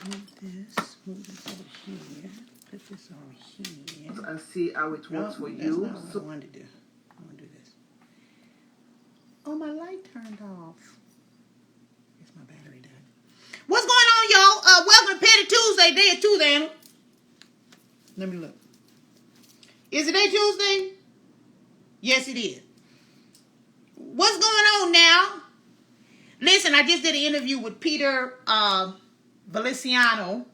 Move this over here. Put this on here. And see how it works for you. That's not what I wanted to do. I want to do this. Oh, my light turned off. Is my battery done? What's going on, y'all? Welcome to Petty Tuesday, day of Tuesday. Let me look. Is it day Tuesday? Yes, it is. What's going on now? Listen, I just did an interview with Peter Valiciano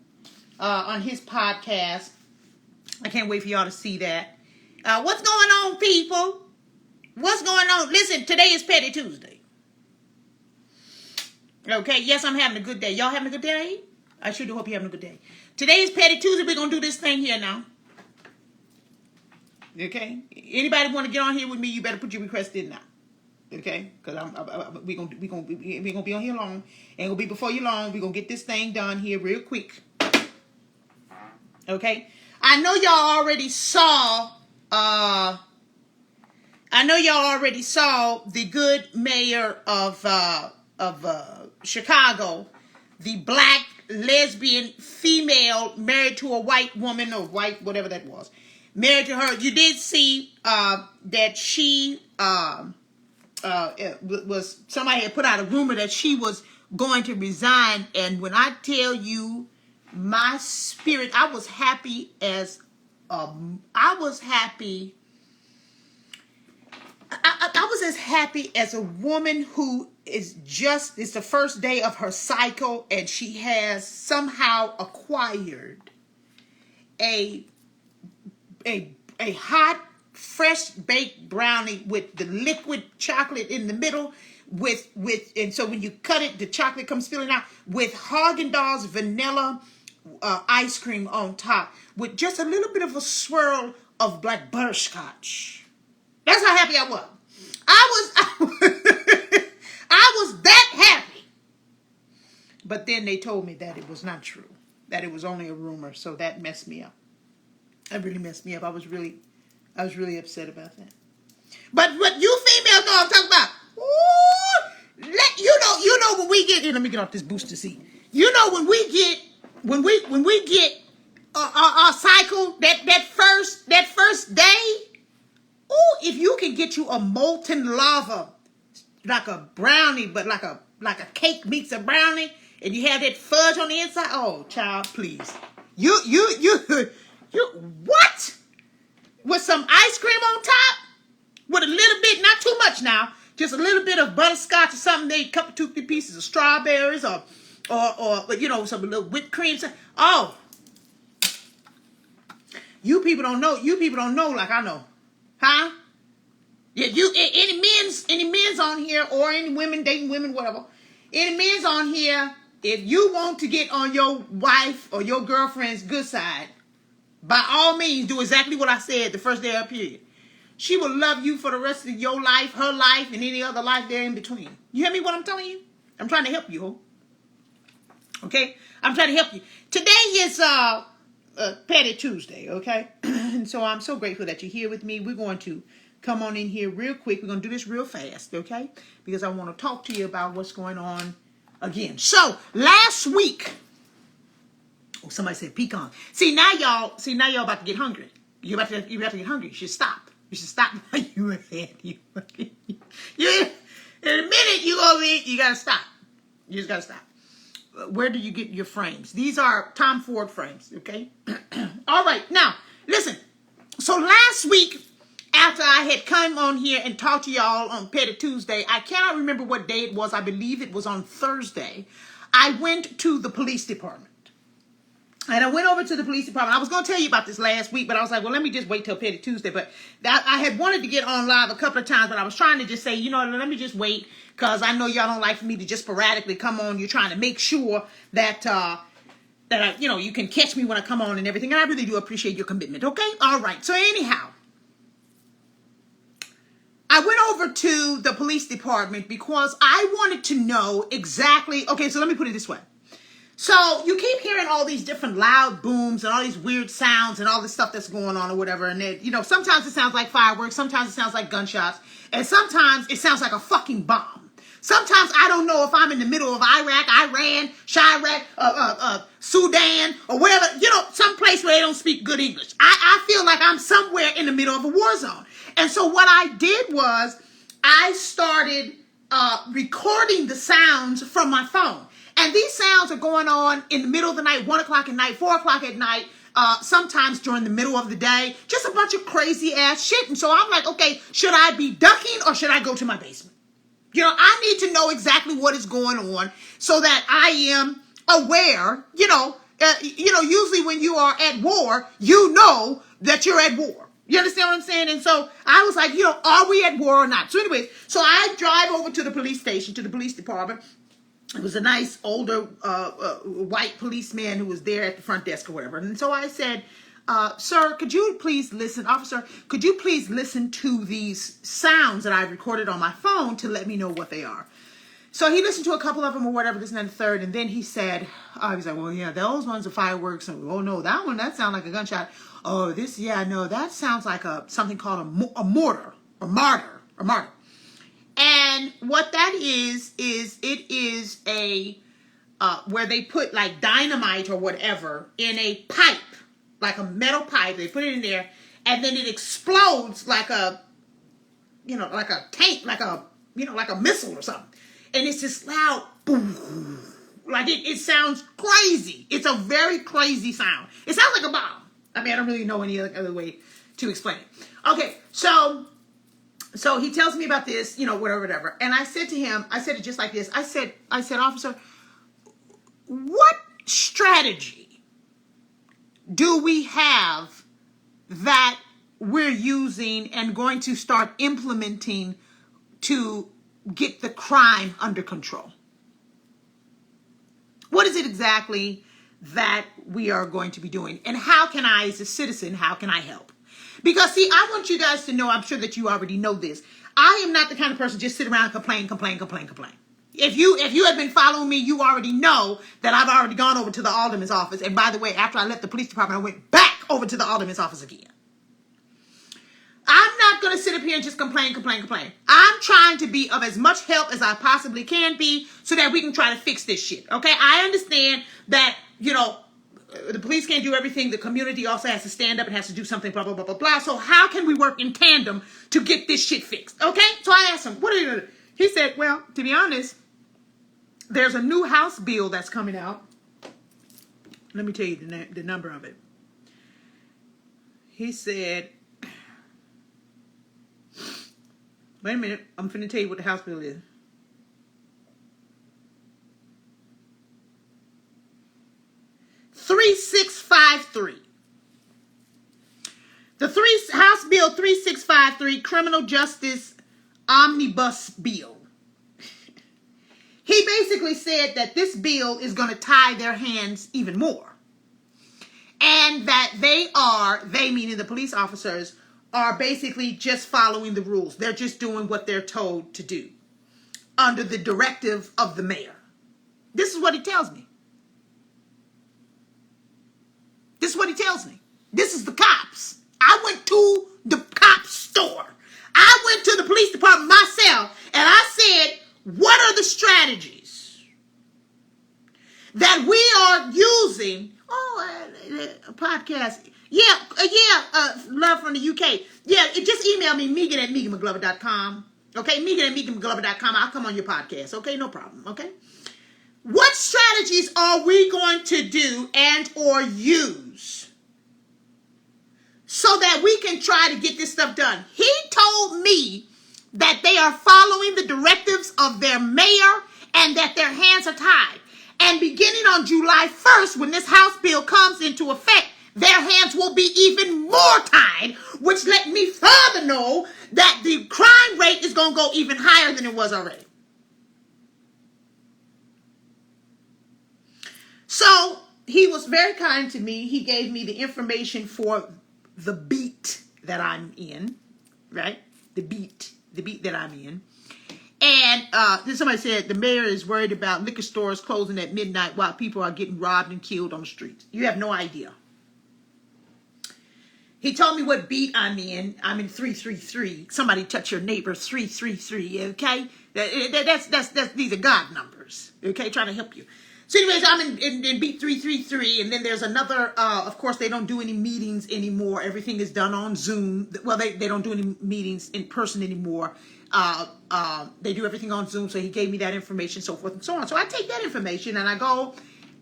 on his podcast. I can't wait for y'all to see that. What's going on, people? What's going on? Listen, today is Petty Tuesday. Okay, yes, I'm having a good day. Y'all having a good day? I sure do hope you're having a good day. Today is Petty Tuesday. We're going to do this thing here now. Okay? Anybody want to get on here with me, you better put your request in now. Okay? Because we're gonna be on here long. Ain't gonna be before you long. We're gonna get this thing done here real quick. Okay? I know y'all already saw the good mayor of Chicago, the black lesbian female married to a white woman or white whatever that was. Married to her. You did see that she was, somebody had put out a rumor that she was going to resign, and when I tell you my spirit, I was happy as as happy as a woman who is just, it's the first day of her cycle and she has somehow acquired a hot fresh baked brownie with the liquid chocolate in the middle and so when you cut it, the chocolate comes spilling out with Haagen-Dazs vanilla ice cream on top with just a little bit of a swirl of black butterscotch. That's how happy I was. I was that happy. But then they told me that it was not true, that it was only a rumor, so that messed me up. That really messed me up. I was really upset about that. But what you females know I'm talking about. Ooh, you know when we get, let me get off this booster seat. You know when we get our cycle, that first day. Ooh, if you can get you a molten lava, like a brownie, but like a cake meets a brownie, and you have that fudge on the inside. Oh, child, please. You what? With some ice cream on top? With a little bit, not too much now, just a little bit of butterscotch or something, maybe a couple, 2-3 pieces of strawberries or some little whipped cream. Oh. You people don't know like I know. Huh? Yeah, any men's on here or any women dating women, whatever. Any men's on here, if you want to get on your wife or your girlfriend's good side, by all means, do exactly what I said the first day of period. She will love you for the rest of your life, her life, and any other life there in between. You hear me what I'm telling you? I'm trying to help you, ho. Okay? I'm trying to help you. Today is Petty Tuesday, okay? And so I'm so grateful that you're here with me. We're going to come on in here real quick. We're going to do this real fast, okay? Because I want to talk to you about what's going on again. So, last week, somebody said pecan. See now y'all about to get hungry. You're about to get hungry. You should stop. You should stop. You in a minute you gonna eat. You gotta stop. You just gotta stop. Where do you get your frames? These are Tom Ford frames. Okay. All right. Now listen. So last week, after I had come on here and talked to y'all on Petty Tuesday, I cannot remember what day it was. I believe it was on Thursday. I went to the police department. And I went over to the police department. I was going to tell you about this last week, but I was like, well, let me just wait till Petty Tuesday. But I had wanted to get on live a couple of times, but I was trying to just say, let me just wait, because I know y'all don't like for me to just sporadically come on. You're trying to make sure that you can catch me when I come on and everything. And I really do appreciate your commitment. Okay? All right. So anyhow, I went over to the police department because I wanted to know exactly. Okay, so let me put it this way. So you keep hearing all these different loud booms and all these weird sounds and all this stuff that's going on or whatever. And sometimes it sounds like fireworks. Sometimes it sounds like gunshots. And sometimes it sounds like a fucking bomb. Sometimes I don't know if I'm in the middle of Iraq, Iran, Chirac, Sudan or wherever, some place where they don't speak good English. I feel like I'm somewhere in the middle of a war zone. And so what I did was I started recording the sounds from my phone. And these sounds are going on in the middle of the night, 1 o'clock at night, 4 o'clock at night, sometimes during the middle of the day, just a bunch of crazy ass shit. And so I'm like, okay, should I be ducking or should I go to my basement? I need to know exactly what is going on so that I am aware, usually when you are at war, you know that you're at war. You understand what I'm saying? And so I was like, are we at war or not? So anyways, so I drive over to the police station, to the police department. It was a nice older white policeman who was there at the front desk or whatever. And so I said, sir, could you please listen, officer, could you please listen to these sounds that I recorded on my phone to let me know what they are? So he listened to a couple of them or whatever, this and that, the third, and then he said, he's like, well, yeah, those ones are fireworks. And, oh, no, that sounds like a gunshot. Oh, that sounds like something called a mortar, a martyr. And what that is it is a, where they put like dynamite or whatever in a pipe, like a metal pipe. They put it in there, and then it explodes like a tank, like a missile or something. And it's just loud, boom. Like it sounds crazy. It's a very crazy sound. It sounds like a bomb. I mean, I don't really know any other way to explain it. Okay, so he tells me about this, whatever. And I said to him, I said it just like this. I said, officer, what strategy do we have that we're using and going to start implementing to get the crime under control? What is it exactly that we are going to be doing? And how can I, as a citizen, how can I help? Because, see, I want you guys to know, I'm sure that you already know this, I am not the kind of person just sit around and complain. If you have been following me, you already know that I've already gone over to the Alderman's office. And by the way, after I left the police department, I went back over to the Alderman's office again. I'm not going to sit up here and just complain. I'm trying to be of as much help as I possibly can be so that we can try to fix this shit. Okay? I understand that, the police can't do everything. The community also has to stand up and has to do something, blah, blah, blah, blah, blah. So how can we work in tandem to get this shit fixed? Okay? So I asked him, what are you going to do? He said, well, to be honest, there's a new House bill that's coming out. Let me tell you the number of it. He said, wait a minute, I'm finna tell you what the House bill is. $3653. The House Bill 3653, Criminal Justice Omnibus Bill. He basically said that this bill is going to tie their hands even more. And that they meaning the police officers, are basically just following the rules. They're just doing what they're told to do under the directive of the mayor. This is what he tells me. This is the cops. I went to the cop store. I went to the police department myself and I said, what are the strategies that we are using? A podcast. Love from the UK. Yeah, just email me, Megan@MeganMcGlover.com. Okay, Megan@MeganMcGlover.com. I'll come on your podcast. Okay, no problem. Okay. What strategies are we going to do and or use so that we can try to get this stuff done? He told me that they are following the directives of their mayor and that their hands are tied. And beginning on July 1st, when this House bill comes into effect, their hands will be even more tied, which let me further know that the crime rate is going to go even higher than it was already. So he was very kind to me. He gave me the information for the beat that I'm in, right? The beat that I'm in. And then somebody said the mayor is worried about liquor stores closing at midnight while people are getting robbed and killed on the streets. You have no idea. He told me what beat I'm in. I'm in 333. Somebody touch your neighbor, 333, okay? That's these are God numbers, okay? Trying to help you. So anyways, I'm in beat 333, and then there's another, of course, they don't do any meetings anymore. Everything is done on Zoom. Well, they don't do any meetings in person anymore. They do everything on Zoom, so he gave me that information, so forth and so on. So I take that information, and I go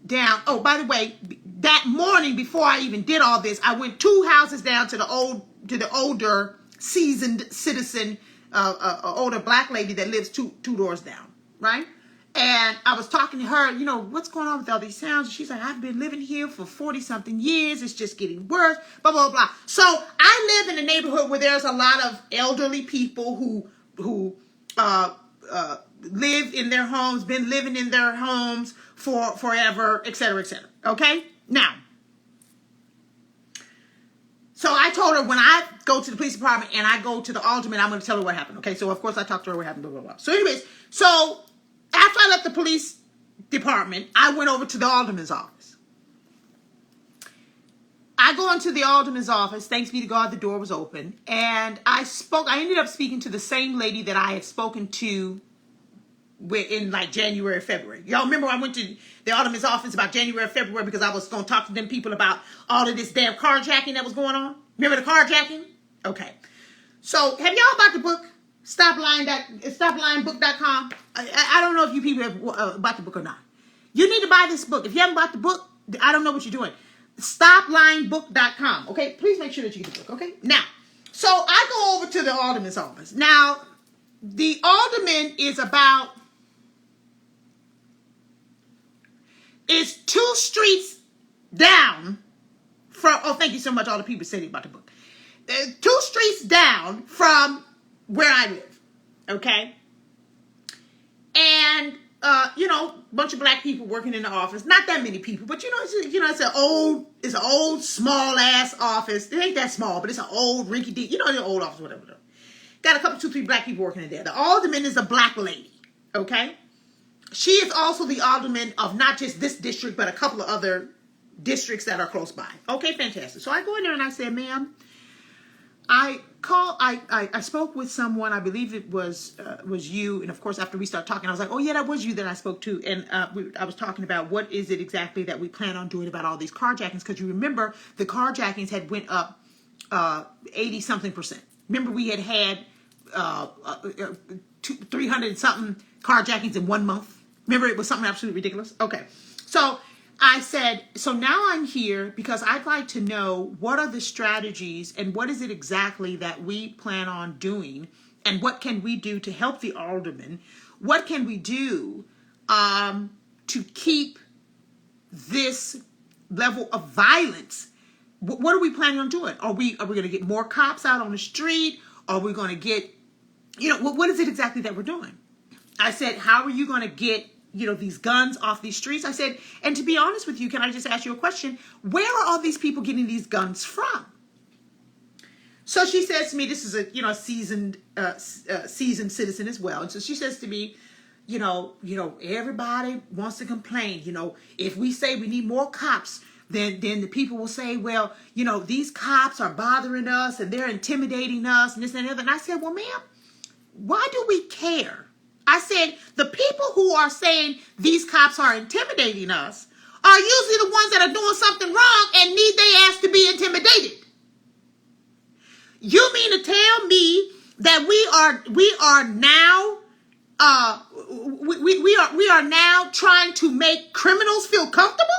down. Oh, by the way, that morning, before I even did all this, I went 2 houses down to the older seasoned citizen, older black lady that lives two doors down, right? And I was talking to her, you know, what's going on with all these sounds? And she's like, I've been living here for 40-something years. It's just getting worse, blah, blah, blah. So I live in a neighborhood where there's a lot of elderly people who live in their homes, been living in their homes for forever, et cetera, okay? Now, so I told her when I go to the police department and I go to the alderman, I'm going to tell her what happened, okay? So, of course, I talked to her what happened, blah, blah, blah. So, anyways, so after I left the police department, I went over to the alderman's office. I go into the alderman's office. Thanks be to God, the door was open. And I ended up speaking to the same lady that I had spoken to in like January, February. Y'all remember I went to the alderman's office about January, February because I was going to talk to them people about all of this damn carjacking that was going on? Remember the carjacking? Okay. So have y'all bought the book? StopLyingBook.com. I don't know if you people have bought the book or not. You need to buy this book. If you haven't bought the book, I don't know what you're doing. StopLyingBook.com. Okay, please make sure that you get the book. Okay, now, so I go over to the alderman's office. Now, the alderman is 2 streets down from. Oh, thank you so much, all the people saying about the book. 2 streets down from where I live, okay? And, you know, a bunch of black people working in the office. Not that many people, but, it's an old, small-ass office. It ain't that small, but it's an old, rinky-dink, the old office, whatever. Got a couple, 2, 3 black people working in there. The alderman is a black lady, okay? She is also the alderman of not just this district, but a couple of other districts that are close by. Okay, fantastic. So I go in there and I say, ma'am, I spoke with someone, I believe it was you, and of course after we start talking, I was like, oh yeah, that was you that I spoke to, and I was talking about what is it exactly that we plan on doing about all these carjackings, because you remember the carjackings had went up 80-something%. Remember we had 300 something carjackings in 1 month? Remember it was something absolutely ridiculous? Okay, so I said, so now I'm here because I'd like to know what are the strategies and what is it exactly that we plan on doing, and what can we do to help the alderman? What can we do to keep this level of violence? What are we planning on doing? Are we going to get more cops out on the street? Are we going to get, what is it exactly that we're doing? I said, how are you going to get these guns off these streets? I said, and to be honest with you, can I just ask you a question? Where are all these people getting these guns from? So she says to me, this is a, seasoned citizen as well. And so she says to me, everybody wants to complain. If we say we need more cops, then the people will say, well, these cops are bothering us and they're intimidating us and this and that. And I said, well, ma'am, why do we care? I said, the people who are saying these cops are intimidating us are usually the ones that are doing something wrong and need their ass to be intimidated. You mean to tell me that we are now trying to make criminals feel comfortable?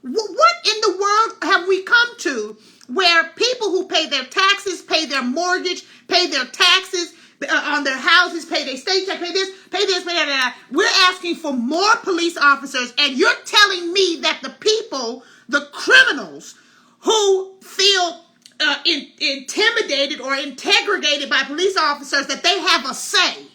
What in the world have we come to where people who pay their taxes, pay their mortgage, pay their taxes on their houses, pay their state tax, pay this, pay that. We're asking for more police officers, and you're telling me that the people, the criminals who feel intimidated or interrogated by police officers, that they have a say.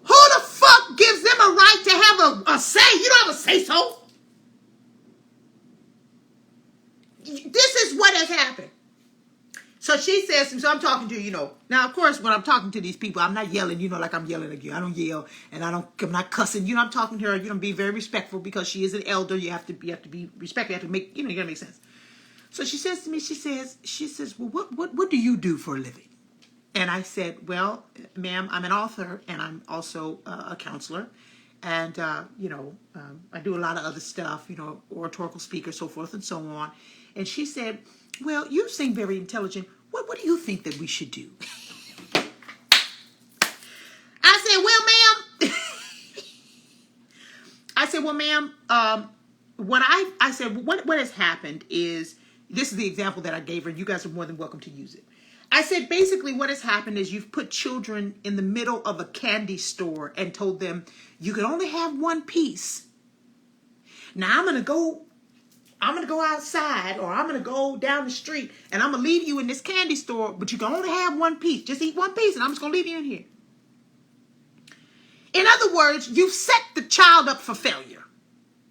Who the fuck gives them a right to have a say? You don't have a say-so. This is what has happened. So she says, so I'm talking to, now of course when I'm talking to these people, I'm not yelling, like I'm yelling at you. I don't yell and I'm not cussing. I'm talking to her, be very respectful because she is an elder. You have to be respectful. You have to make, you gotta make sense. So she says to me, she says, well, what do you do for a living? And I said, well, ma'am, I'm an author and I'm also a counselor. And, I do a lot of other stuff, oratorical speaker, so forth and so on. And she said, well, you seem very intelligent. What do you think that we should do? I said, well, ma'am, what has happened is, this is the example that I gave her. You guys are more than welcome to use it. I said, basically what has happened is you've put children in the middle of a candy store and told them you can only have one piece. Now I'm going to go outside, or I'm going to go down the street and I'm going to leave you in this candy store, but you can only have one piece. Just eat one piece and I'm just going to leave you in here. In other words, you've set the child up for failure.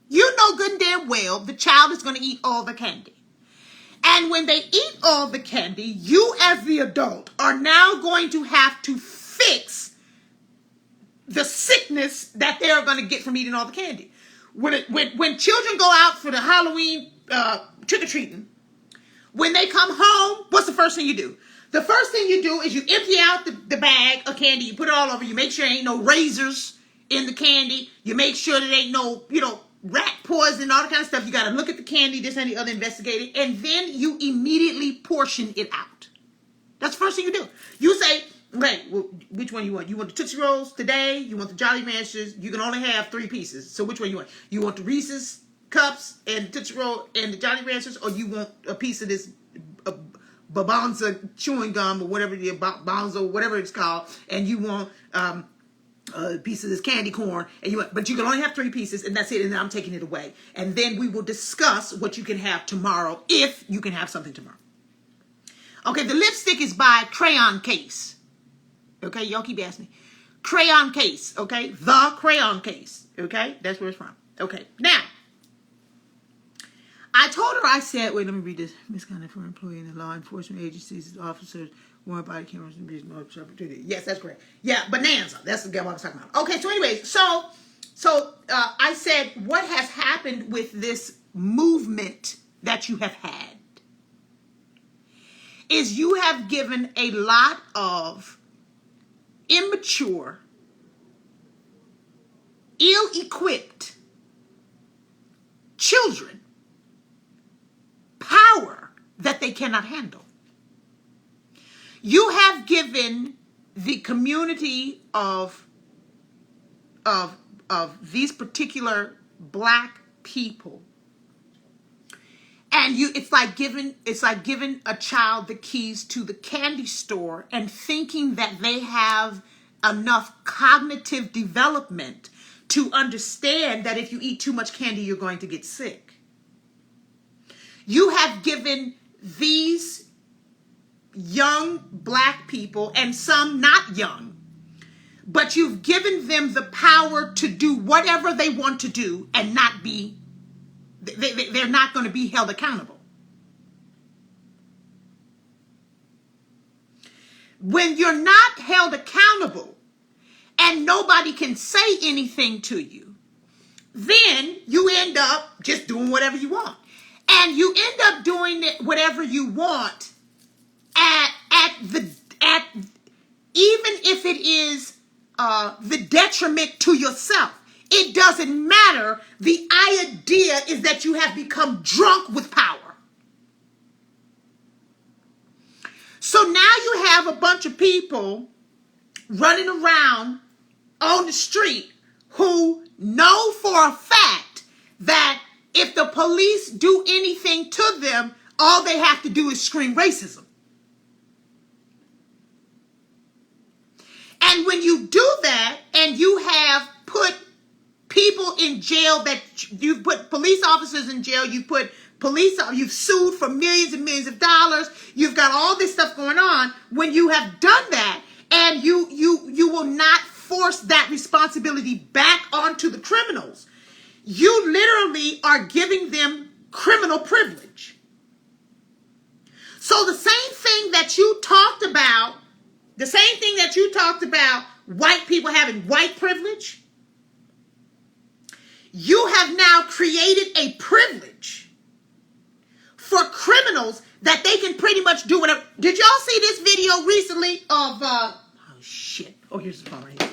You know good and damn well the child is going to eat all the candy. And when they eat all the candy, you as the adult are now going to have to fix the sickness that they're going to get from eating all the candy. When children go out for the Halloween trick-or-treating, when they come home, what's the first thing you do? The first thing you do is you empty out the bag of candy. You put it all over. You make sure there ain't no razors in the candy. You make sure there ain't no, rat poison, all that kind of stuff. You got to look at the candy, this and the other, investigate it. And then you immediately portion it out. That's the first thing you do. You say, okay, well, which one you want? You want the Tootsie Rolls today? You want the Jolly Ranchers? You can only have 3 pieces. So which one you want? You want the Reese's Cups and the Tootsie Roll and the Jolly Ranchers? Or you want a piece of this Babonza chewing gum or whatever, Bonzo, whatever it's called, and you want a piece of this candy corn, but you can only have 3 pieces, and that's it, and then I'm taking it away. And then we will discuss what you can have tomorrow, if you can have something tomorrow. Okay, the lipstick is by Crayon Case. Okay, y'all keep asking me. Crayon Case, okay? The Crayon Case, okay? That's where it's from. Okay, now, I told her, I said, wait, let me read this. Misconduct for employee in the law enforcement agencies, officers, warrant body cameras, and reasonable opportunity. Yes, that's correct. Yeah, Bonanza. That's the game I was talking about. Okay, so anyways, so I said, what has happened with this movement that you have had is you have given a lot of immature, ill-equipped children power that they cannot handle. You have given the community of these particular black people, and it's like giving a child the keys to the candy store and thinking that they have enough cognitive development to understand that if you eat too much candy, you're going to get sick. You have given these young black people, and some not young, but you've given them the power to do whatever they want to do and not be, they're not going to be held accountable. When you're not held accountable and nobody can say anything to you, then you end up just doing whatever you want. And you end up doing whatever you want even if it is the detriment to yourself. It doesn't matter. The idea is that you have become drunk with power. So now you have a bunch of people running around on the street who know for a fact that if the police do anything to them, all they have to do is scream racism. And when you do that, and you have put people in jail, that you've put police officers in jail, you've sued for millions and millions of dollars, you've got all this stuff going on, when you have done that, and you will not force that responsibility back onto the criminals, you literally are giving them criminal privilege. So the same thing that you talked about, white people having white privilege, you have now created a privilege for criminals that they can pretty much do whatever. Did y'all see this video recently of oh shit. Oh, here's the phone right here.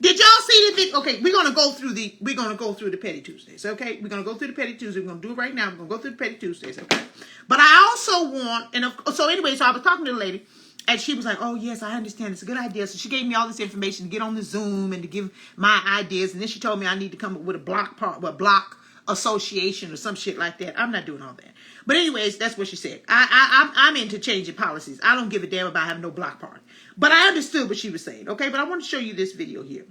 Did y'all see this video? Okay, we're gonna go through the Petty Tuesdays, okay? We're gonna go through the Petty Tuesdays. We're gonna do it right now. We're gonna go through the Petty Tuesdays, okay? But I also want, so I was talking to the lady, and she was like, oh yes, I understand, it's a good idea. So she gave me all this information to get on the Zoom and to give my ideas, and then she told me I need to come up with a block association or some shit like that. I'm not doing all that. But anyways, that's what she said. I'm into changing policies. I don't give a damn about having no block party. But I understood what she was saying, okay? But I want to show you this video here.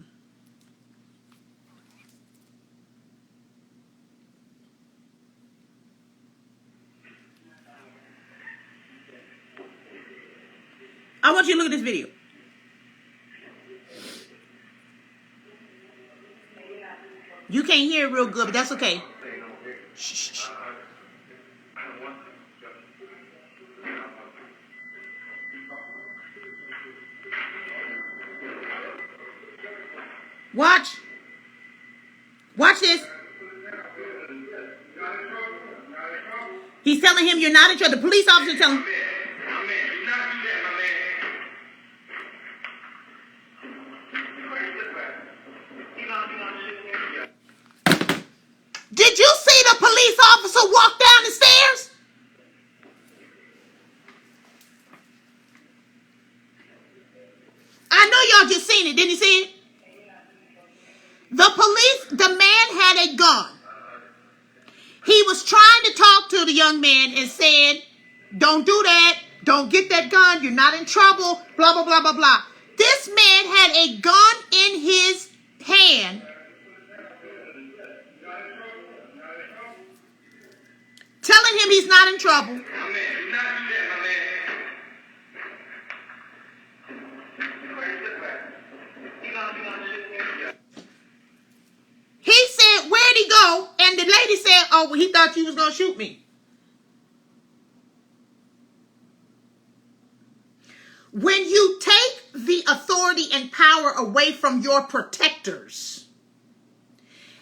I want you to look at this video. You can't hear it real good, but that's okay. Shh, shh, shh. Watch. Watch this. He's telling him you're not in trouble. The police officer telling him. Did you see the police officer walk down the stairs? I know y'all just seen it. Didn't you see it? The man had a gun. He was trying to talk to the young man and said, don't do that. Don't get that gun. You're not in trouble. Blah, blah, blah, blah, blah. This man had a gun in his hand. Telling him he's not in trouble. He said, where'd he go? And the lady said, oh, well, he thought you was going to shoot me. When you take the authority and power away from your protectors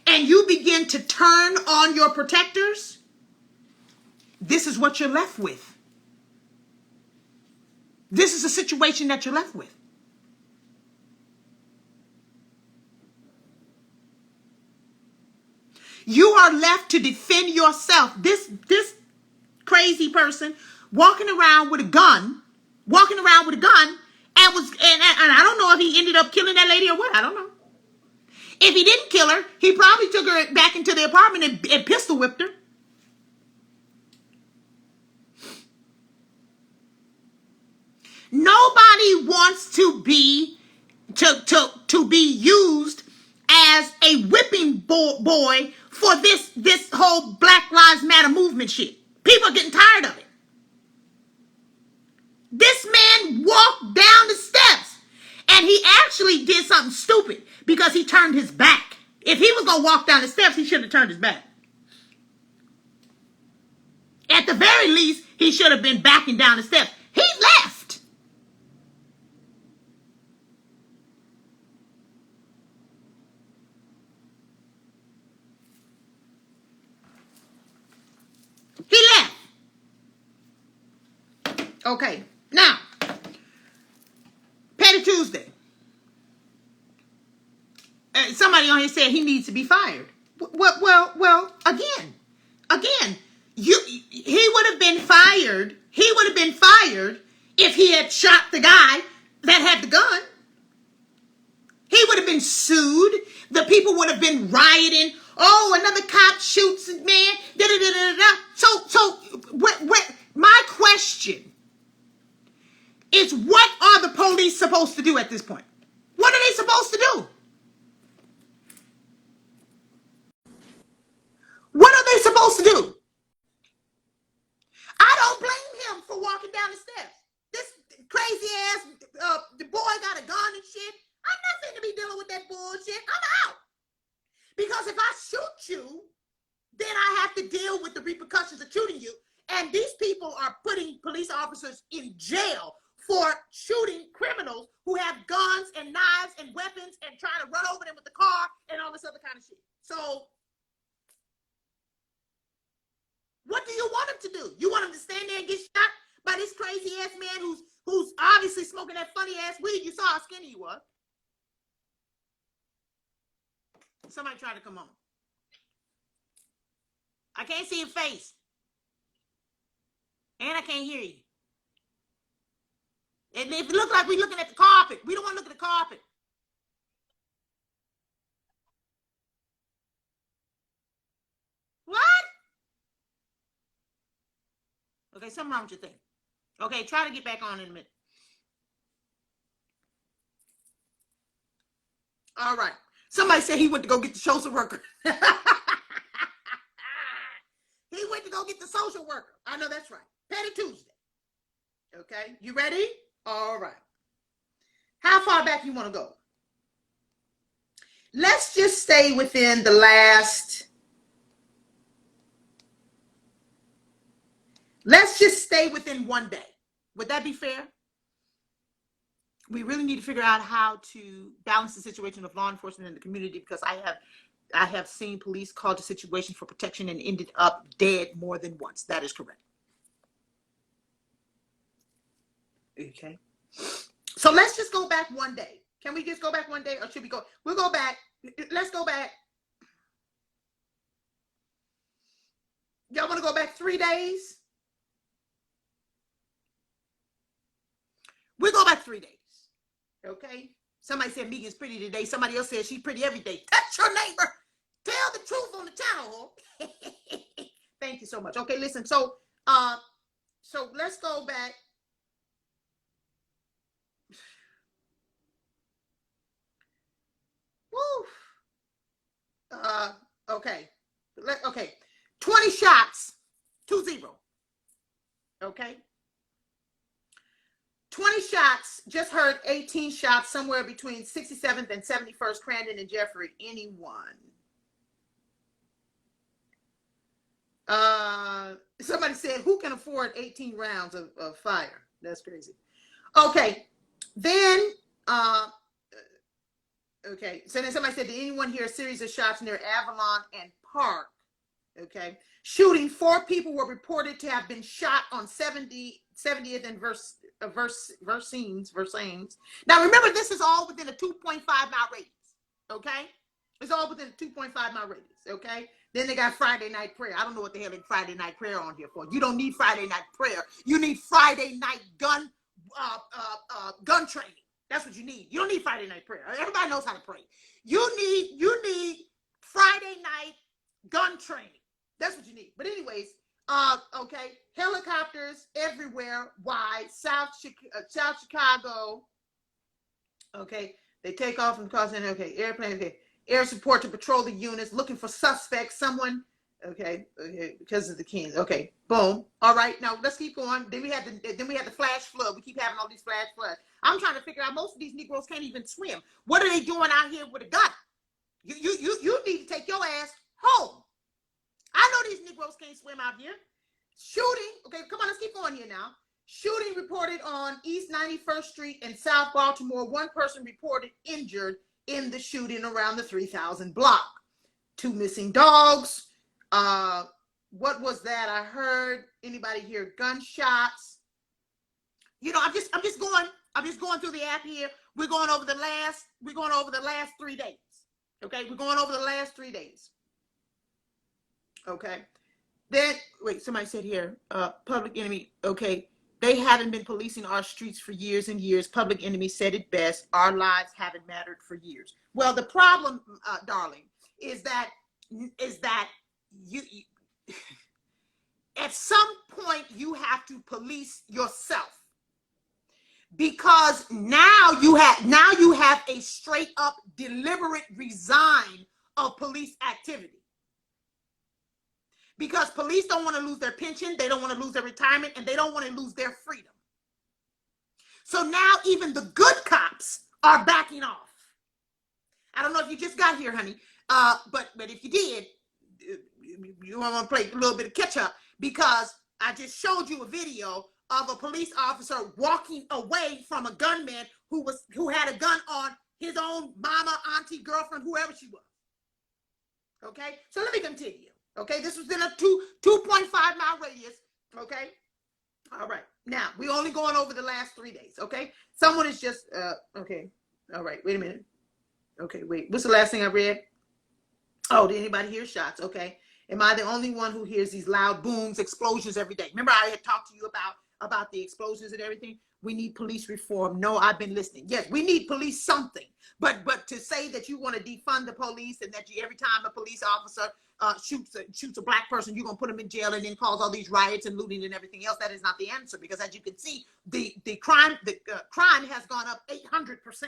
and you begin to turn on your protectors, this is what you're left with. This is a situation that you're left with. You are left to defend yourself. This crazy person walking around with a gun, and I don't know if he ended up killing that lady or what. I don't know. If he didn't kill her, he probably took her back into the apartment and pistol whipped her. Nobody wants to be used as a whipping boy for this whole Black Lives Matter movement shit. People are getting tired of it. This man walked down the steps and he actually did something stupid because he turned his back. If he was going to walk down the steps, he should have turned his back. At the very least, he should have been backing down the steps. He left. He left. Okay. Now, Petty Tuesday. Somebody on here said he needs to be fired. Well, again, he would have been fired. He would have been fired if he had shot the guy that had the gun. He would have been sued. The people would have been rioting. Oh, another cop shoots a man. Da da da da da. So, my question is, what are the police supposed to do at this point? What are they supposed to do? What are they supposed to do? I don't blame him for walking down the steps. This crazy ass, the boy got a gun and shit. I'm not going to be dealing with that bullshit. I'm out. Because if I shoot you, then I have to deal with the repercussions of shooting you. And these people are putting police officers in jail for shooting criminals who have guns and knives and weapons and trying to run over them with the car and all this other kind of shit. So, what do you want them to do? You crazy ass man who's obviously smoking that funny ass weed. You saw how skinny he was. Somebody try to come on. I can't see your face. And I can't hear you. And if it looks like we're looking at the carpet, we don't want to look at the carpet. What? Okay, something wrong with your thing. Okay, try to get back on in a minute. All right. Somebody said he went to go get the social worker. He went to go get the social worker. I know that's right. Petty Tuesday. Okay, you ready? All right. How far back you want to go? Let's just stay within the last. Let's just stay within one day. Would that be fair? We really need to figure out how to balance the situation of law enforcement in the community, because I have seen police called to situation for protection and ended up dead more than once. That is correct. Okay. So let's just go back one day. Can we just go back one day, or should we go? We'll go back. Let's go back. Y'all want to go back 3 days? We'll go back 3 days. Okay. Somebody said Megan's pretty today. Somebody else said she's pretty every day. Touch your neighbor. Tell the truth on the channel. Thank you so much. Okay, listen. So let's go back. Woo. Okay. Okay. 20 shots. 2-0. Okay. 20 shots, just heard 18 shots somewhere between 67th and 71st, Crandon and Jeffrey. Anyone? Somebody said, who can afford 18 rounds of fire? That's crazy. Okay. Then, okay. So then somebody said, did anyone hear a series of shots near Avalon and Park? Okay. Shooting, 4 people were reported to have been shot on 70th and Versailles. Now remember, this is all within a 2.5 mile radius. Okay, it's all within a 2.5 mile radius. Okay. Then they got Friday night prayer. I don't know what the hell they Friday night prayer on here for. You don't need Friday night prayer. You need Friday night gun training. That's what you need. You don't need Friday night prayer. Everybody knows how to pray. You need Friday night gun training. That's what you need. But anyways, okay, helicopters everywhere. Why? South Chicago. Okay, they take off from crossing. Okay, airplane. Okay, air support to patrol the units, looking for suspects. Someone. Okay, because of the Kings. Okay, boom. All right, now let's keep going. Then we had the flash flood. We keep having all these flash floods. I'm trying to figure out, most of these Negroes can't even swim. What are they doing out here with a gun? You need to take your ass home. I know these Negroes can't swim out here. Shooting. Okay, come on, let's keep going here now. Shooting reported on East 91st Street in South Baltimore. 1 person reported injured in the shooting around the 3000 block. 2 missing dogs. What was that? I heard. Anybody hear gunshots? You know, I'm just going through the app here. We're going over the last 3 days. Okay, we're going over the last 3 days. Okay. Then, wait, somebody said here, Public Enemy, okay, they haven't been policing our streets for years and years. Public Enemy said it best. Our lives haven't mattered for years. Well, the problem, darling, is that you at some point you have to police yourself, because now you have a straight up deliberate resign of police activity. Because police don't want to lose their pension, they don't want to lose their retirement, and they don't want to lose their freedom. So now even the good cops are backing off. I don't know if you just got here, honey, but if you did, you want to play a little bit of catch up, because I just showed you a video of a police officer walking away from a gunman who had a gun on his own mama, auntie, girlfriend, whoever she was. Okay, so let me continue. Okay, this was in a 2.5 mile radius. Okay, all right. Now, we're only going over the last 3 days, okay? Someone is just, okay. All right, wait a minute. Okay, wait. What's the last thing I read? Oh, did anybody hear shots? Okay. Am I the only one who hears these loud booms, explosions every day? Remember I had talked to you about the explosions and everything? We need police reform. No, I've been listening. Yes, we need police something. But to say that you want to defund the police and that every time a police officer shoots a black person, you're going to put them in jail and then cause all these riots and looting and everything else, that is not the answer. Because as you can see, the crime has gone up 800%.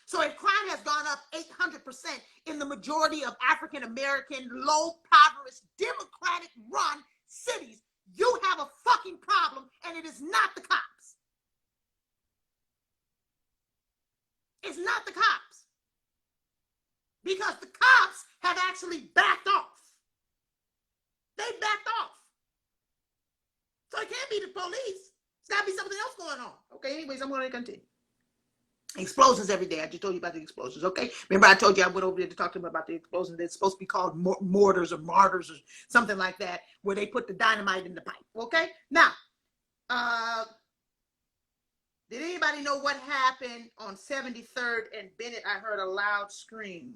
So if crime has gone up 800% in the majority of African-American, low-poverty, Democratic-run cities, you have a fucking problem, and it is not the cops. It's not the cops. Because the cops have actually backed off. They backed off. So it can't be the police. It's got to be something else going on. Okay, anyways, I'm going to continue. Explosions every day. I just told you about the explosions, okay? Remember I told you I went over there to talk to them about the explosions. They're supposed to be called mortars or martyrs or something like that, where they put the dynamite in the pipe, okay? Now, did anybody know what happened on 73rd and Bennett? I heard a loud scream.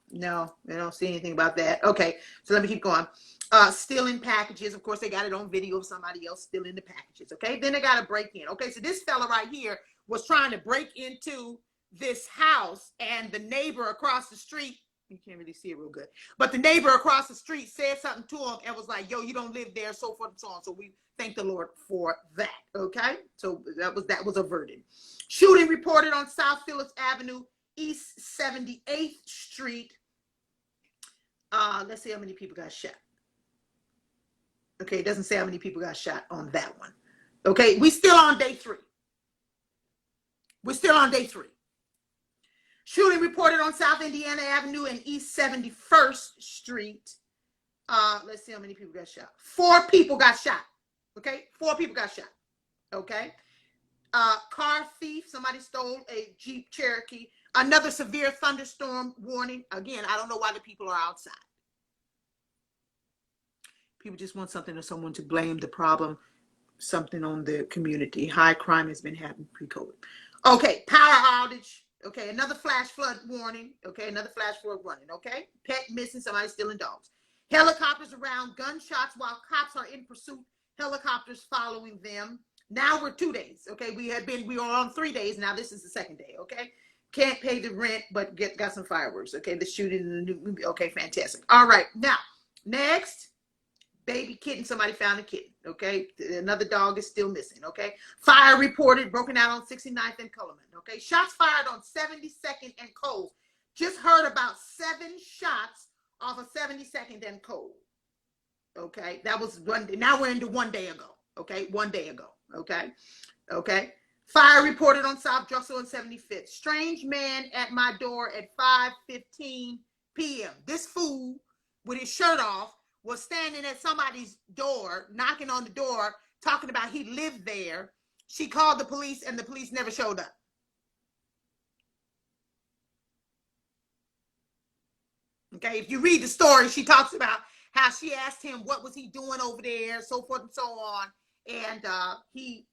No, I don't see anything about that. Okay, so let me keep going. Stealing packages. Of course, they got it on video of somebody else stealing the packages. Okay, then they got to break in. Okay, so this fella right here was trying to break into this house, and the neighbor across the street, you can't really see it real good, but the neighbor across the street said something to him and was like, yo, you don't live there, so forth and so on. So we thank the Lord for that. Okay, so that was averted. Shooting reported on South Phillips Avenue, East 78th Street. Let's see how many people got shot. Okay, it doesn't say how many people got shot on that one. Okay, we still on day 3. We're still on day 3. Shooting reported on South Indiana Avenue and East 71st Street. Let's see how many people got shot. 4 people got shot. Okay, 4 people got shot. Okay. Car thief. Somebody stole a Jeep Cherokee. Another severe thunderstorm warning. Again, I don't know why the people are outside. People just want something or someone to blame the problem, something on the community. High crime has been happening pre-COVID. Okay, power outage. Okay, another flash flood warning. Okay, another flash flood warning. Okay, pet missing, somebody stealing dogs. Helicopters around, gunshots while cops are in pursuit. Helicopters following them. Now we're 2 days. Okay, we were on 3 days. Now this is the 2nd day. Okay, can't pay the rent, but got some fireworks. Okay, the shooting in the new movie. Okay, fantastic. All right, now next. Baby kitten, somebody found a kitten, okay? Another dog is still missing, okay? Fire reported, broken out on 69th and Cullinan, okay? Shots fired on 72nd and Cole. Just heard about 7 shots off of 72nd and Cole, okay? That was one day. Now we're into 1 day ago, okay? 1 day ago, okay? Okay? Fire reported on South Drexel and 75th. Strange man at my door at 5:15 p.m. This fool with his shirt off was standing at somebody's door, knocking on the door, talking about he lived there. She called the police, and the police never showed up. Okay, if you read the story, she talks about how she asked him what was he doing over there, so forth and so on, and he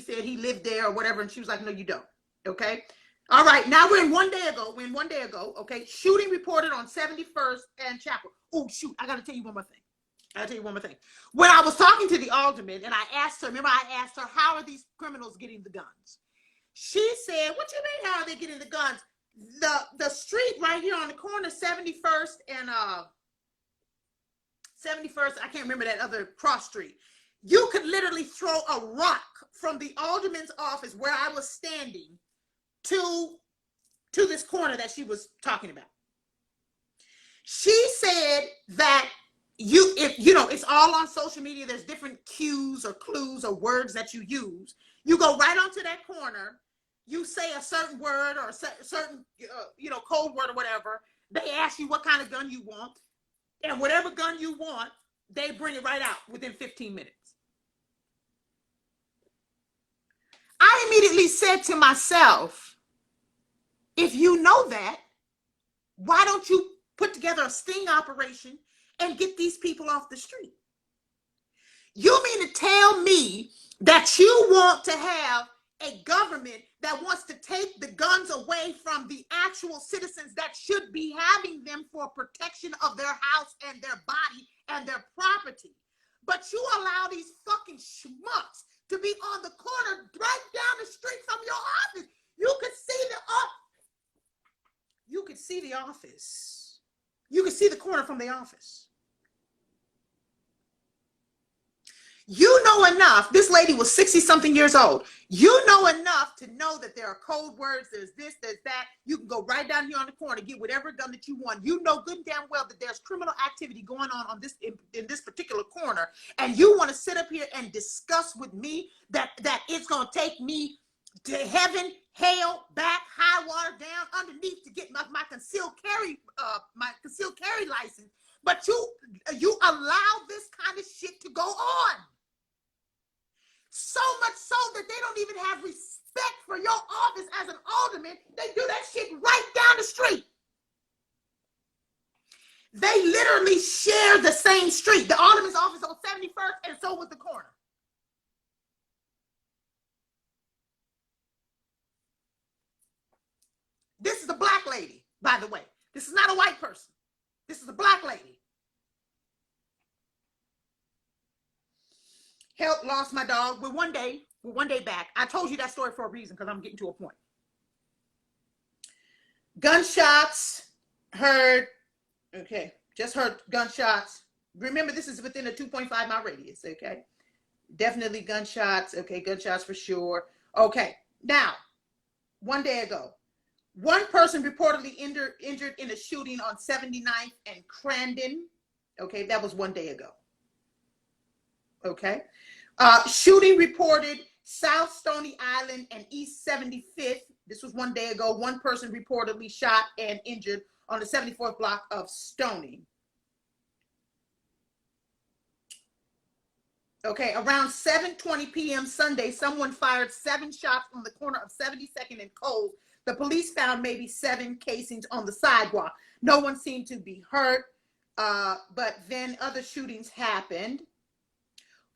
said he lived there or whatever, and she was like, no, you don't. Okay. All right, now we're in 1 day ago. Okay. Shooting reported on 71st and Chapel. Oh, shoot, I got to tell you one more thing. When I was talking to the alderman and I asked her, how are these criminals getting the guns? She said, what you mean, how are they getting the guns? The street right here on the corner, 71st and 71st, I can't remember that other cross street. You could literally throw a rock from the alderman's office where I was standing to this corner that she was talking about. She said that it's all on social media. There's different cues or clues or words that you use. You go right onto that corner. You say a certain word or a certain, code word or whatever. They ask you what kind of gun you want. And whatever gun you want, they bring it right out within 15 minutes. I immediately said to myself, if you know that, why don't you put together a sting operation and get these people off the street. You mean to tell me that you want to have a government that wants to take the guns away from the actual citizens that should be having them for protection of their house and their body and their property? But you allow these fucking schmucks to be on the corner right down the street from your office. You could see the You could see the office. You could see the corner from the office. You know enough. This lady was 60-something years old. You know enough to know that there are code words. There's this, there's that. You can go right down here on the corner, get whatever gun that you want. You know good and damn well that there's criminal activity going on this in this particular corner. And you want to sit up here and discuss with me that it's going to take me to heaven, hell, back, high water, down, underneath to get my concealed carry license. But you allow this kind of shit to go on. So much so that they don't even have respect for your office as an alderman. They do that shit right down the street. They literally share the same street. The alderman's office on 71st, and so was the corner. This is a black lady, by the way. This is not a white person. This is a black lady. Help, lost my dog. We're one day back. I told you that story for a reason because I'm getting to a point. Gunshots heard. Okay, just heard gunshots. Remember, this is within a 2.5 mile radius. Okay, definitely gunshots. Okay, gunshots for sure. Okay, now, one day ago, one person reportedly injured in a shooting on 79th and Crandon. Okay, that was one day ago. Okay. Shooting reported South Stony Island and East 75th. This was one day ago. One person reportedly shot and injured on the 74th block of Stony. Okay, around 7:20 p.m. Sunday, someone fired 7 shots on the corner of 72nd and Cole. The police found maybe 7 casings on the sidewalk. No one seemed to be hurt, but then other shootings happened.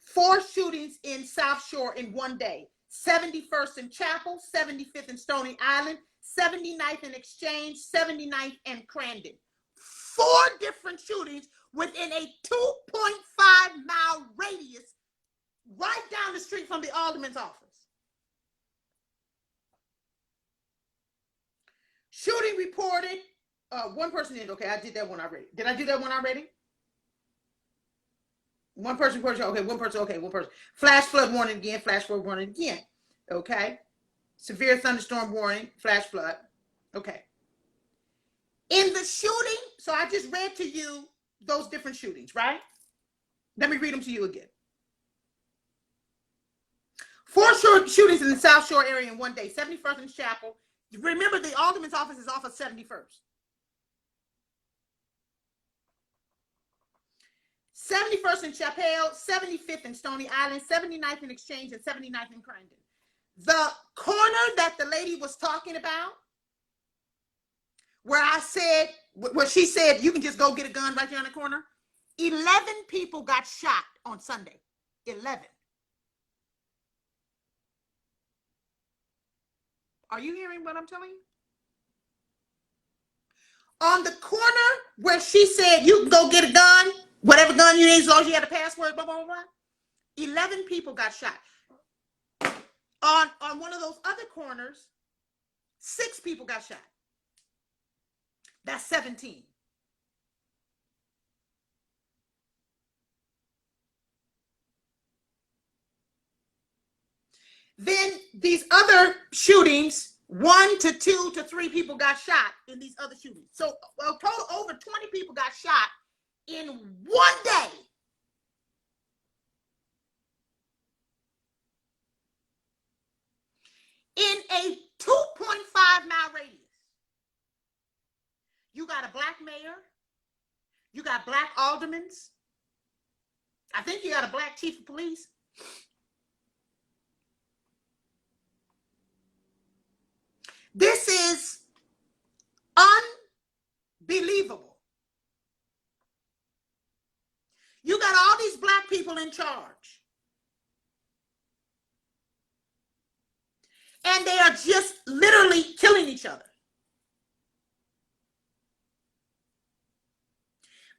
4 shootings in South Shore in one day. 71st and Chapel, 75th and Stony Island, 79th and Exchange, 79th and Crandon. 4 different shootings within a 2.5 mile radius right down the street from the alderman's office. Shooting reported, one person in, okay, I did that one already. Did I do that one already? One person, okay, one person. Flash flood warning again, flash flood warning again. Okay. Severe thunderstorm warning, flash flood. Okay. In the shooting, so I just read to you those different shootings, right? Let me read them to you again. 4 shootings in the South Shore area in one day, 71st and Chapel. Remember, the alderman's office is off of 71st. 71st in Chapel, 75th in Stony Island, 79th in Exchange, and 79th in Crandon. The corner that the lady was talking about, where she said, you can just go get a gun right there on the corner, 11 people got shot on Sunday. 11. Are you hearing what I'm telling you? On the corner where she said, you can go get a gun, whatever gun you need, as long as you had a password, blah, blah, blah, blah. 11 people got shot. On one of those other corners, 6 people got shot. That's 17. Then these other shootings, 1 to 2 to 3 people got shot in these other shootings. So a total over 20 people got shot in one day. In a 2.5 mile radius. You got a black mayor. You got black aldermans. I think you got a black chief of police. This is unbelievable. black people in charge. And they are just literally killing each other.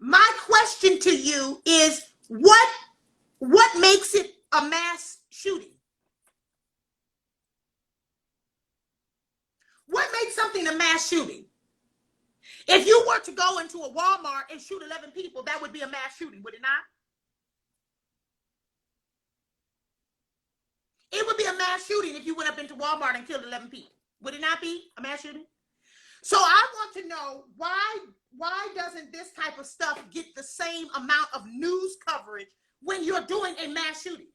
My question to you is, what makes it a mass shooting? What makes something a mass shooting? If you were to go into a Walmart and shoot 11 people, that would be a mass shooting, would it not? It would be a mass shooting if you went up into Walmart and killed 11 people. Would it not be a mass shooting? So I want to know why doesn't this type of stuff get the same amount of news coverage when you're doing a mass shooting?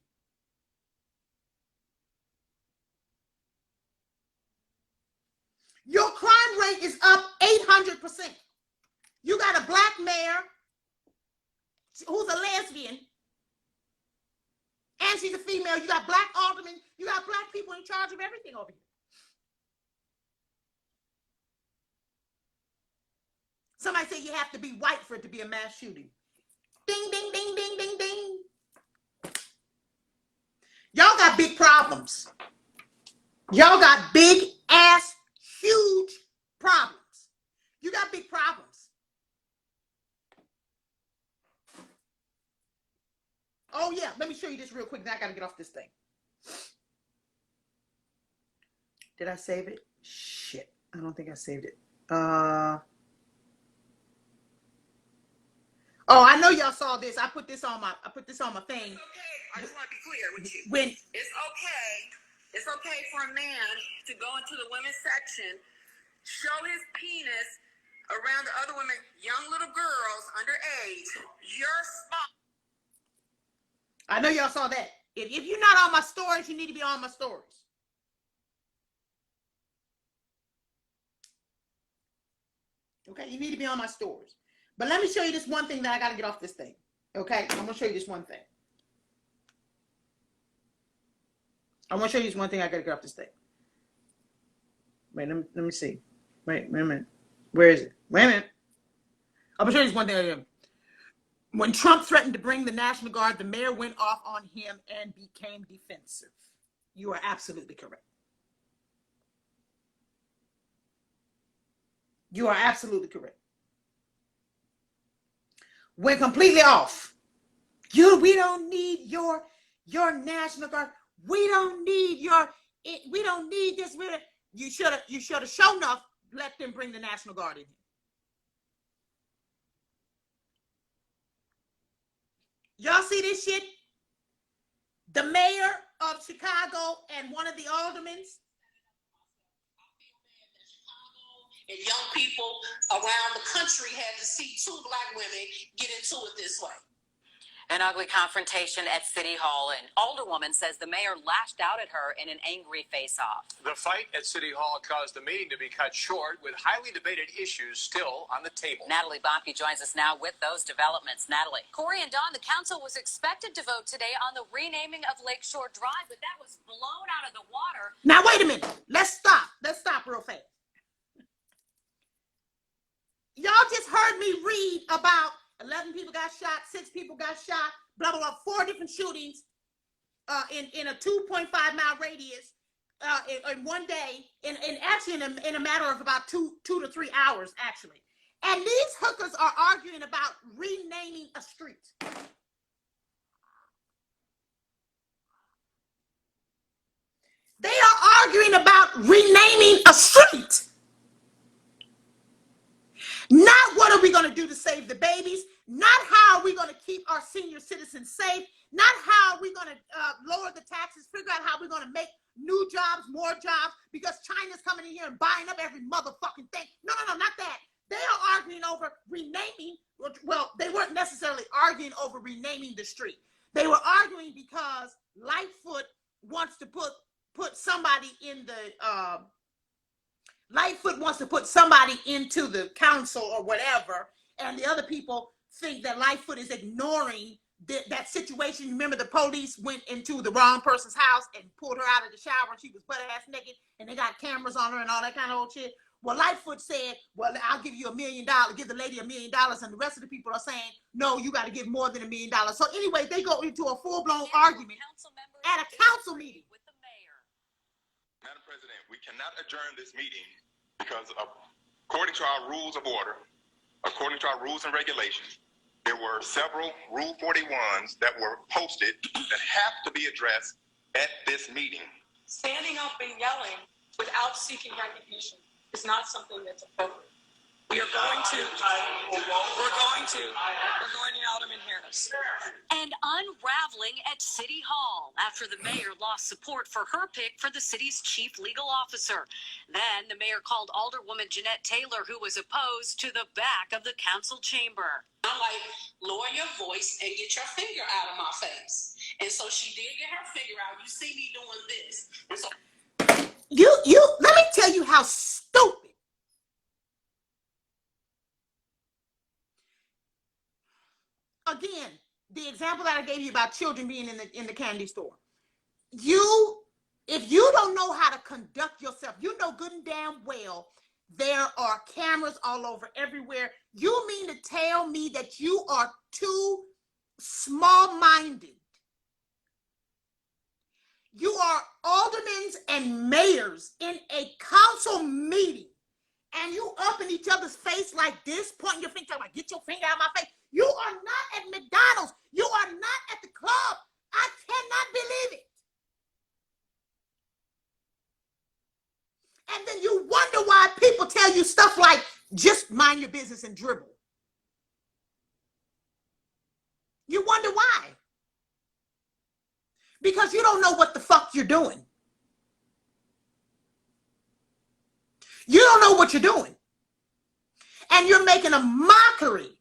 Your crime rate is up 800%. You got a black mayor who's a lesbian, and she's a female. You got black aldermen. You got black people in charge of everything over here. Somebody say you have to be white for it to be a mass shooting. Ding, ding, ding, ding, ding, ding. Y'all got big problems. Y'all got big ass, huge problems. You got big problems. Oh yeah, let me show you this real quick. Now I gotta get off this thing. Did I save it? Shit, I don't think I saved it. Oh, I know y'all saw this. I put this on my thing. It's okay. I just want to be clear with you. It's okay for a man to go into the women's section, show his penis around the other women, young little girls underage. Your spot. I know y'all saw that. If you're not on my stories, you need to be on my stories. Okay, you need to be on my stories. But let me show you this one thing that I got to get off this thing. Okay, I'm going to show you this one thing. I want to show you this one thing I got to get off this thing. Wait, let me see. Wait a minute. Where is it? Wait a minute. I'm going to show you this one thing. When Trump threatened to bring the National Guard, the mayor went off on him and became defensive. You are absolutely correct. You are absolutely correct. Went completely off. We don't need your National Guard. We don't need we don't need this. You should have shown enough let them bring the National Guard in here. Y'all see this shit? The mayor of Chicago and one of the aldermen. And young people around the country had to see two black women get into it this way. An ugly confrontation at City Hall. An alderwoman says the mayor lashed out at her in an angry face-off. The fight at City Hall caused the meeting to be cut short, with highly debated issues still on the table. Natalie Bonke joins us now with those developments. Natalie. Corey and Don, the council was expected to vote today on the renaming of Lakeshore Drive, but that was blown out of the water. Now, wait a minute. Let's stop. Let's stop real fast. Y'all just heard me read about 11 people got shot, 6 people got shot, blah, blah, blah, 4 different shootings in a 2.5 mile radius in one day, actually in a matter of about 2 to 3 hours, actually. And these hookers are arguing about renaming a street. They are arguing about renaming a street. Not what are we going to do to save the babies, not how are we going to keep our senior citizens safe, not how are we going to lower the taxes, figure out how we're going to make new jobs, more jobs, because China's coming in here and buying up every motherfucking thing. No, not that. They are arguing over renaming. Well, they weren't necessarily arguing over renaming the street. They were arguing because Lightfoot wants to put somebody in the Lightfoot wants to put somebody into the council or whatever, and the other people think that Lightfoot is ignoring that situation. Remember, the police went into the wrong person's house and pulled her out of the shower, and she was butt-ass naked, and they got cameras on her and all that kind of old shit. Well, Lightfoot said, well, I'll give you $1 million, give the lady $1 million, and the rest of the people are saying, no, you got to give more than $1 million. So anyway, they go into a full-blown argument at a council meeting. With the mayor. Madam President, we cannot adjourn this meeting because according to our rules of order, according to our rules and regulations, there were several Rule 41s that were posted that have to be addressed at this meeting. Standing up and yelling without seeking recognition is not something that's appropriate. We're going to Alderman Harris. And unraveling at City Hall after the mayor lost support for her pick for the city's chief legal officer. Then the mayor called Alderwoman Jeanette Taylor, who was opposed, to the back of the council chamber. I'm like, lower your voice and get your finger out of my face. And so she did get her finger out. You see me doing this. And so Let me tell you how stupid. Again, the example that I gave you about children being in the candy store. If you don't know how to conduct yourself, you know good and damn well there are cameras all over everywhere. You mean to tell me that you are too small-minded? You are aldermen and mayors in a council meeting, and you up in each other's face like this, pointing your finger, like, get your finger out of my face. You are not at McDonald's. You are not at the club. I cannot believe it. And then you wonder why people tell you stuff like, just mind your business and dribble. You wonder why. Because you don't know what the fuck you're doing. You don't know what you're doing. And you're making a mockery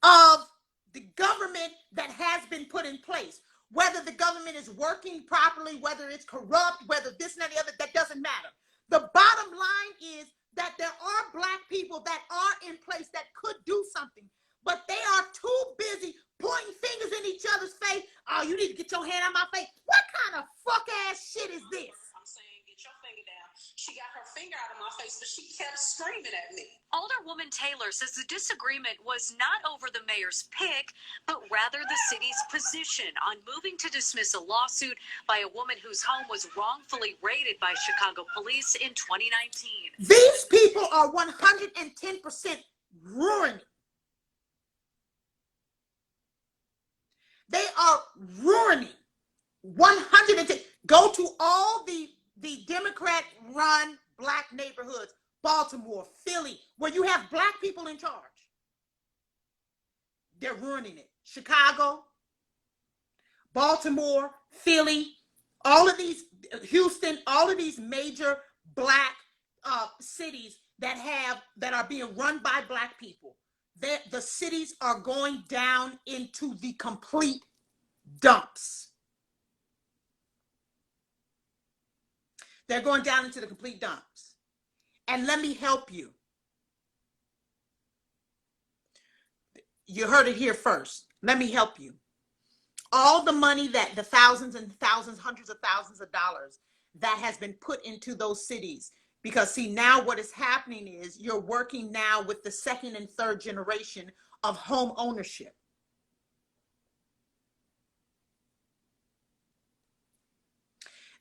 of the government that has been put in place. Whether the government is working properly, whether it's corrupt, whether this and the other, that doesn't matter. The bottom line is that there are black people that are in place that could do something, but they are too busy pointing fingers in each other's face. Oh, you need to get your hand out of my face. What kind of fuck ass shit is this? I'm saying, get your finger down. She got her finger out of my face, but she kept screaming at me. Alderwoman Taylor says the disagreement was not over the mayor's pick, but rather the city's position on moving to dismiss a lawsuit by a woman whose home was wrongfully raided by Chicago police in 2019. These people are 110% ruining. They are ruining 110. Go to all the Democrat-run black neighborhoods, Baltimore, Philly, where you have black people in charge. They're ruining it. Chicago, Baltimore, Philly, all of these, Houston, all of these major black cities that are being run by black people. The cities are going down into the complete dumps. They're going down into the complete dumps. And let me help you. You heard it here first. Let me help you. All the money that the thousands and thousands, hundreds of thousands of dollars that has been put into those cities. Because see, now what is happening is you're working now with the second and third generation of home ownership.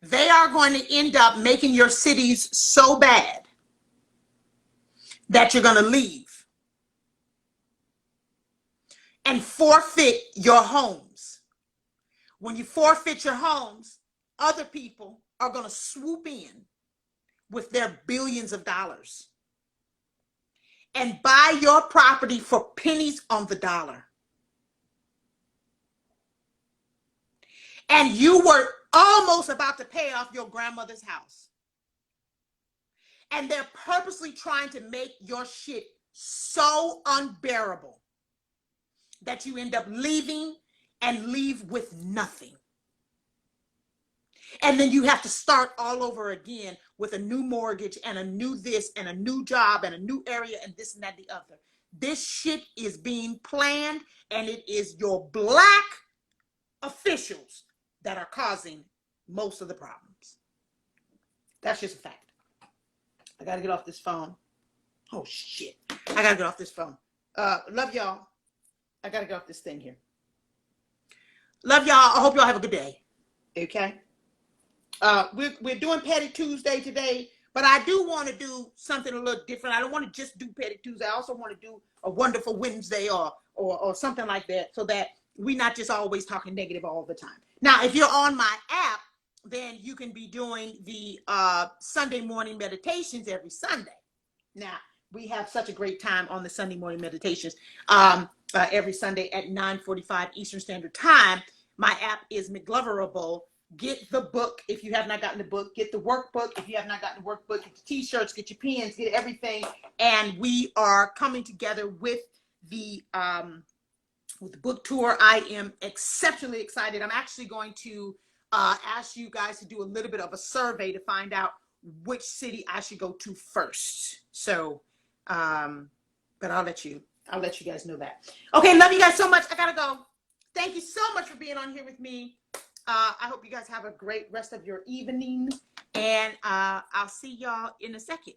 They are going to end up making your cities so bad that you're going to leave and forfeit your homes. When you forfeit your homes, other people are going to swoop in with their billions of dollars and buy your property for pennies on the dollar. And you were almost about to pay off your grandmother's house. And they're purposely trying to make your shit so unbearable that you end up leaving and leave with nothing. And then you have to start all over again with a new mortgage and a new this and a new job and a new area and this and that and the other. This shit is being planned, and it is your black officials that are causing most of the problems. That's just a fact. I got to get off this phone. Oh, shit. I got to get off this phone. Love y'all. I got to get off this thing here. Love y'all. I hope y'all have a good day. Okay? We're doing Petty Tuesday today, but I do want to do something a little different. I don't want to just do Petty Tuesday. I also want to do a Wonderful Wednesday or something like that, so that we're not just always talking negative all the time. Now, if you're on my app, then you can be doing the Sunday morning meditations every Sunday. Now, we have such a great time on the Sunday morning meditations every Sunday at 9:45 Eastern Standard Time. My app is McGloverful. Get the book if you have not gotten the book. Get the workbook if you have not gotten the workbook. Get the t-shirts, get your pens, get everything. And we are coming together with the book tour. I am exceptionally excited. I'm actually going to ask you guys to do a little bit of a survey to find out which city I should go to first. So, but I'll let you guys know that. Okay, love you guys so much. I gotta go. Thank you so much for being on here with me. I hope you guys have a great rest of your evening, and I'll see y'all in a second.